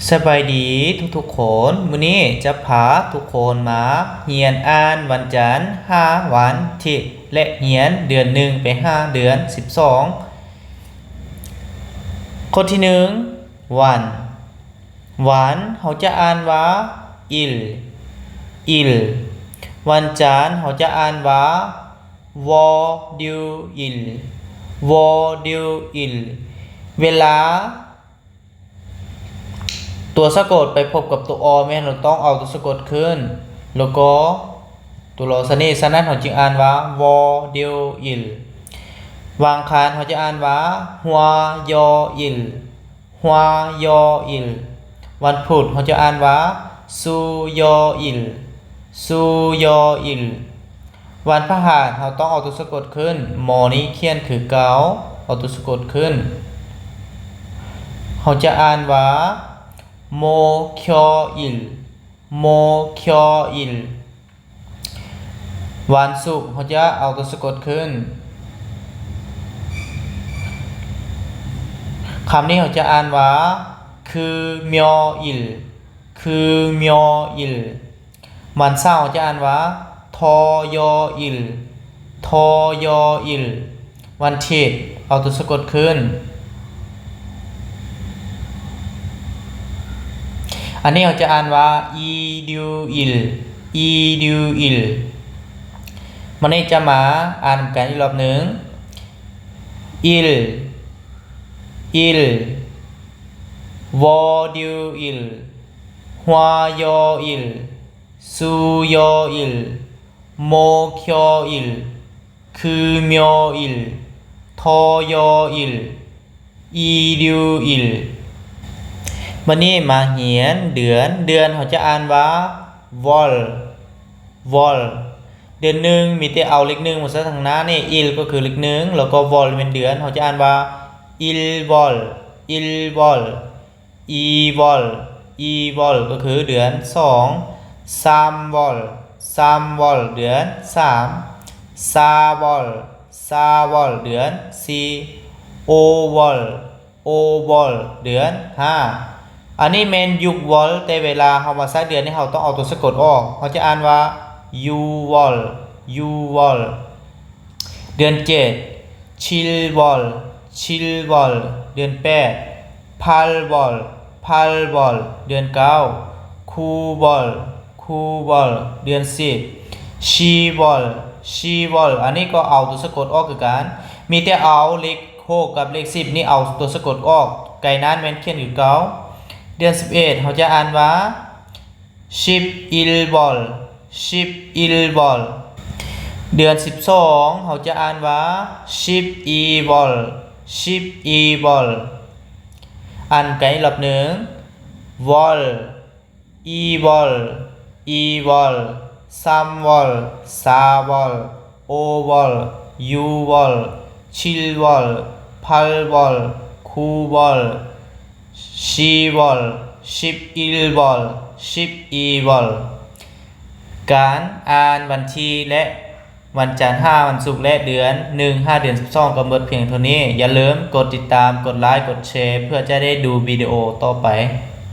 สบายดีทุกๆคนมื้อนี้จะพาทุกคนมาเรียนอ่านวันจันทร์5วันที่และเรียนเดือน1ไป5เดือน12คนที่1วันเขาจะอ่านว่าอิลวันจันทร์เขาจะอ่านว่าวอดิวอิลเวลาตัวสะกดไปพบกับตัวอแม่เราต้องเอาตัวสะกดขึ้นแล้วก็ตัวรอสนี่ฉะนั้นเราจึงอ่านว่าวอดิวอิลวางคารเขาจะอ่านว่าฮัวยออิลวันพุธเขาจะอ่านว่าซูยออิลวันพฤหัสเราต้องเอาตัวสะกดขึ้นหมอนี้เขียนคือเกาเอาตัวสะกดขึ้นเขาจะอ่านว่าโมคยอิลวันศุกร์เขาจะเอาตัวสะกดขึ้นคำนี้เขาจะอ่านว่าคือมยออิลวันเสาร์เขาจะอ่านว่าทอยออิลวันอาทิตย์เอาตัวสะกดขึ้นอันนี้เราจะอ่านว่าอีดิวอิลมันนี้จะมาอ่านกันอีกรอบหนึ่งอิลวอดิวอิลฮัวยออิลซูยออิลโมคยออิลคือมยออิลทอยออิลอีดิวอิลวันนี้มาเรียนเดือนเขาจะอ่านว่าวอลเดือนหนึ่งมีแต่เอาเลขหนึ่งมาใส่ทางหน้านี่อิลก็คือเลขหนึ่งแล้วก็วอลเป็นเดือนเขาจะอ่านว่าอิลวอลอีวอลก็คือเดือน2ซามวอลเดือน3ซาวอลเดือน4โอวอลเดือน5อันนี้เมนยุกวอลแต่เวลาเขามาใส่เดือนนี่เขาต้องเอาตัวสะกดออกเขาจะอ่านว่ายูวอลเดือน7ชิลวอลเดือน8พัลวอลเดือน9คูวอลเดือน10ชีวอลอันนี้ก็เอาตัวสะกดออกคือกันมีแต่เอาเลข6กับเลข10นี่เอาตัวสะกดออกไกลนั้นแม่นเขียนอยู่เก่าเดือน11เขาจะอ่านว่าชิปอิลบอลเดือน12เขาจะอ่านว่าชิปอีบอลอ่านไกลรอบหนึ่งวอลอีวอลซัมวอลซาวอลโอวอลยูวอลชิลวอลพัลวอลคูวอลชีวอลชิปอีวอลการอ่านวันที่และวันจันทร์5วันศุกร์และเดือน1 5เดือน12ก็หมดเพียงเท่านี้อย่าลืมกดติดตามกดไลค์กดแชร์เพื่อจะได้ดูวิดีโอต่อไป